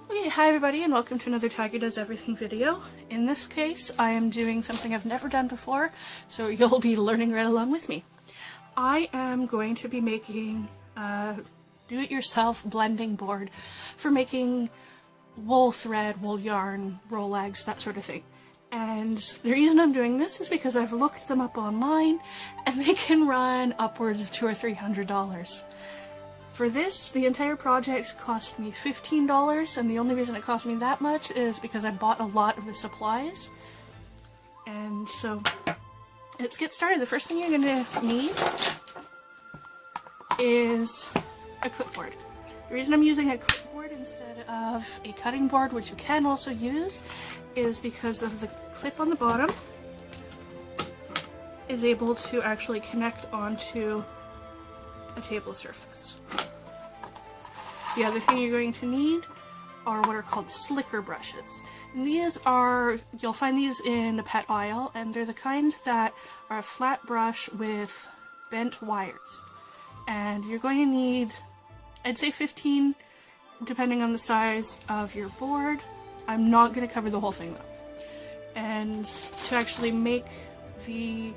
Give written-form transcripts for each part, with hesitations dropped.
Okay, hi everybody and welcome to another Tiger Does Everything video. In this case, I am doing something I've never done before, so you'll be learning right along with me. I am going to be making a do-it-yourself blending board for making wool thread, wool yarn, Rolex, that sort of thing. And the reason I'm doing this is because I've looked them up online and they can run upwards of $200 or $300. For this, the entire project cost me $15, and the only reason it cost me that much is because I bought a lot of the supplies. And so, let's get started. The first thing you're going to need is a clipboard. The reason I'm using a clipboard instead of a cutting board, which you can also use, is because of the clip on the bottom is able to actually connect onto a table surface. The other thing you're going to need are what are called slicker brushes. And these are, you'll find these in the pet aisle, and they're the kind that are a flat brush with bent wires. And you're going to need, I'd say 15, depending on the size of your board. I'm not going to cover the whole thing though. And to actually make the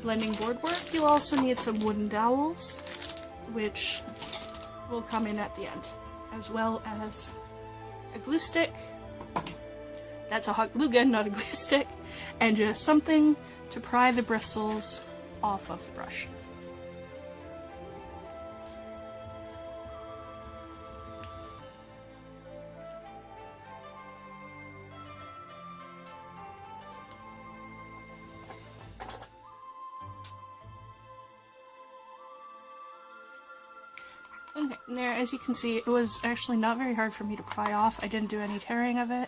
blending board work, you'll also need some wooden dowels, which will come in at the end, as well as a glue stick. That's a hot glue gun, not a glue stick, and just something to pry the bristles off of the brush. Okay, there, as you can see, it was actually not very hard for me to pry off. I didn't do any tearing of it.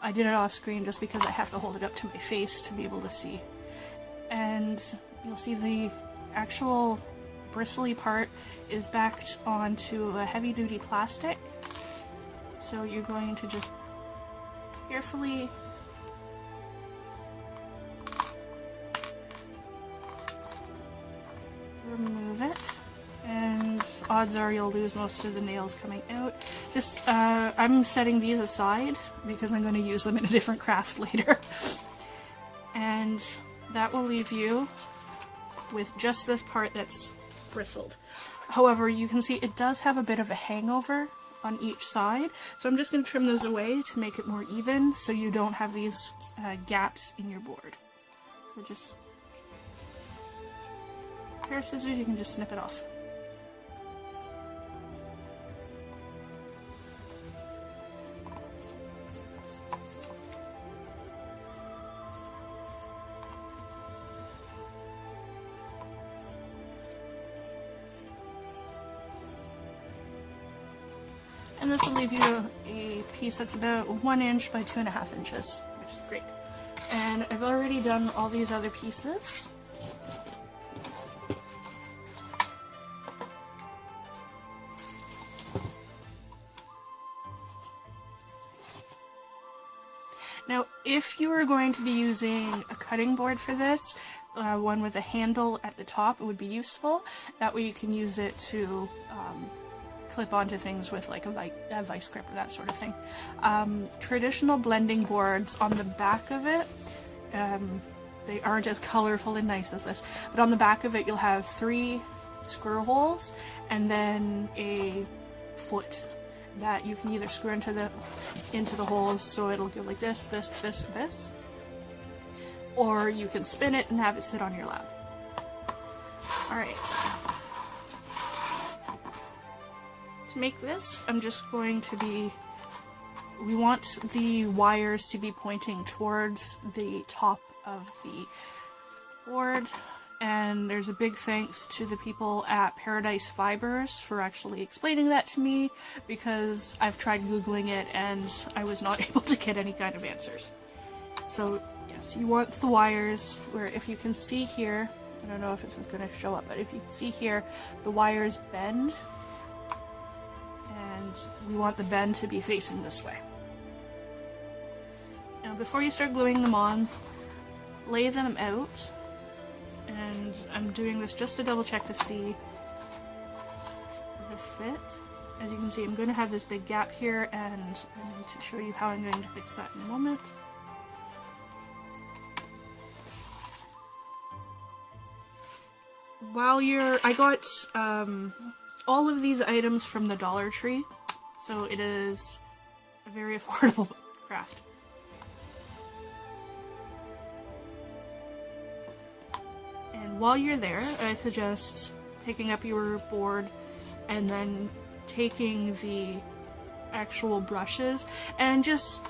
I did it off screen just because I have to hold it up to my face to be able to see. And you'll see the actual bristly part is backed onto a heavy-duty plastic. So you're going to just carefully remove it. And odds are you'll lose most of the nails coming out. Just, I'm setting these aside because I'm going to use them in a different craft later. And that will leave you with just this part that's bristled. However, you can see it does have a bit of a hangover on each side, so I'm just going to trim those away to make it more even so you don't have these gaps in your board. So just a pair of scissors, you can just snip it off. And this will leave you a piece that's about 1 inch by 2.5 inches, which is great. And I've already done all these other pieces. Now, if you are going to be using a cutting board for this, one with a handle at the top, it would be useful. That way you can use it to clip onto things with like a vice grip or that sort of thing. Traditional blending boards, on the back of it, they aren't as colorful and nice as this, but on the back of it you'll have 3 screw holes and then a foot that you can either screw into the holes so it'll go like this, this, this, this, or you can spin it and have it sit on your lap. Alright. To make this, I'm just going to we want the wires to be pointing towards the top of the board, and there's a big thanks to the people at Paradise Fibers for actually explaining that to me, because I've tried googling it and I was not able to get any kind of answers. So yes, you want the wires where, if you can see here, I don't know if it's going to show up, but if you can see here, the wires bend. We want the bend to be facing this way. Now before you start gluing them on, lay them out, and I'm doing this just to double check to see the fit. As you can see, I'm going to have this big gap here, and I'm going to show you how I'm going to fix that in a moment. I got all of these items from the Dollar Tree, so it is a very affordable craft. And while you're there, I suggest picking up your board and then taking the actual brushes and just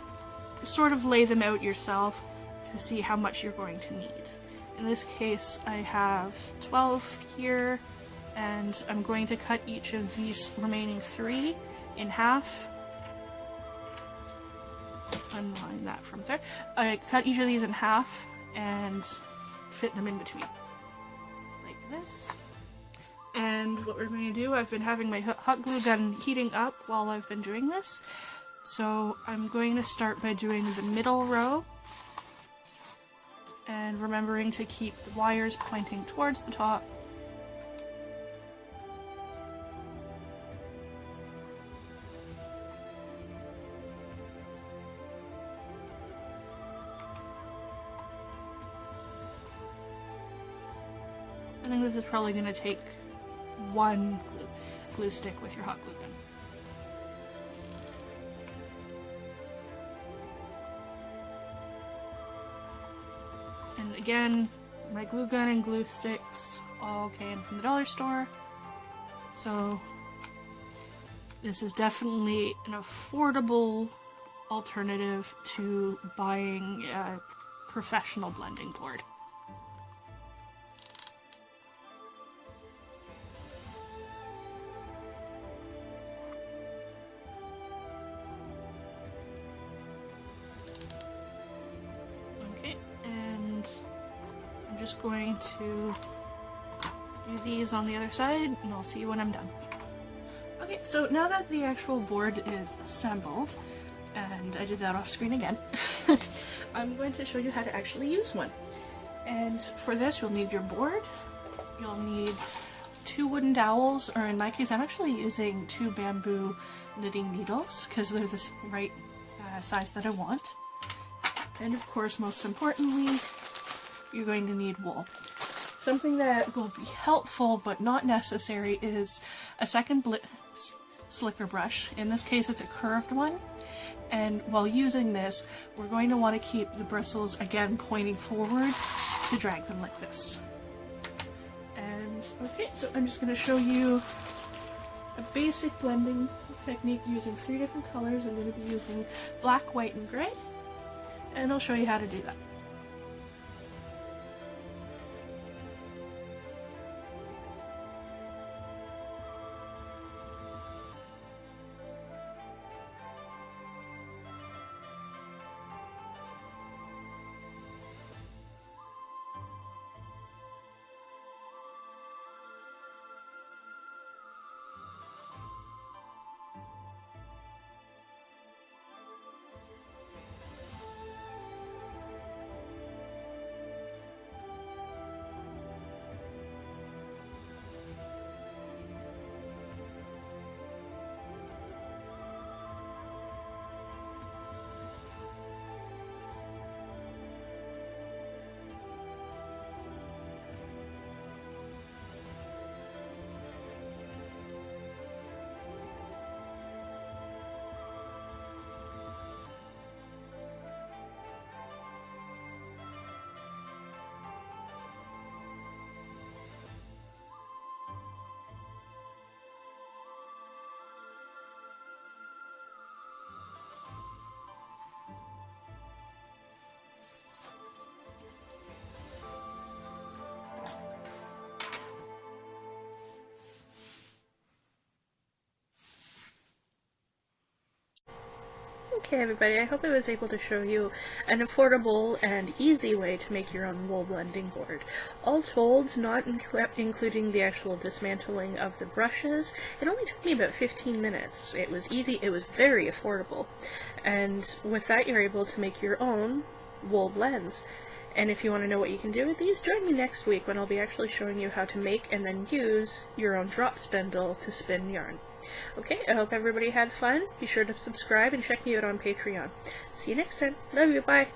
sort of lay them out yourself to see how much you're going to need. In this case, I have 12 here, and I'm going to cut each of these remaining 3 in half. Unline that from there. I cut each of these in half and fit them in between, like this. And what we're going to do, I've been having my hot glue gun heating up while I've been doing this, so I'm going to start by doing the middle row, and remembering to keep the wires pointing towards the top. I think this is probably going to take 1 glue stick with your hot glue gun. And again, my glue gun and glue sticks all came from the dollar store, so this is definitely an affordable alternative to buying a professional blending board. Just going to do these on the other side, and I'll see you when I'm done. Okay, so now that the actual board is assembled, and I did that off screen again, I'm going to show you how to actually use one. And for this, you'll need your board, you'll need 2 wooden dowels, or in my case, I'm actually using 2 bamboo knitting needles, because they're the right size that I want. And of course, most importantly, you're going to need wool. Something that will be helpful but not necessary is a second slicker brush. In this case, it's a curved one. And while using this, we're going to want to keep the bristles again pointing forward to drag them like this. And okay, so I'm just going to show you a basic blending technique using 3 different colors. I'm going to be using black, white, and gray. And I'll show you how to do that. Okay everybody, I hope I was able to show you an affordable and easy way to make your own wool blending board. All told, not including the actual dismantling of the brushes, it only took me about 15 minutes. It was easy, it was very affordable, and with that you're able to make your own wool blends. And if you want to know what you can do with these, join me next week when I'll be actually showing you how to make and then use your own drop spindle to spin yarn. Okay, I hope everybody had fun. Be sure to subscribe and check me out on Patreon. See you next time. Love you. Bye.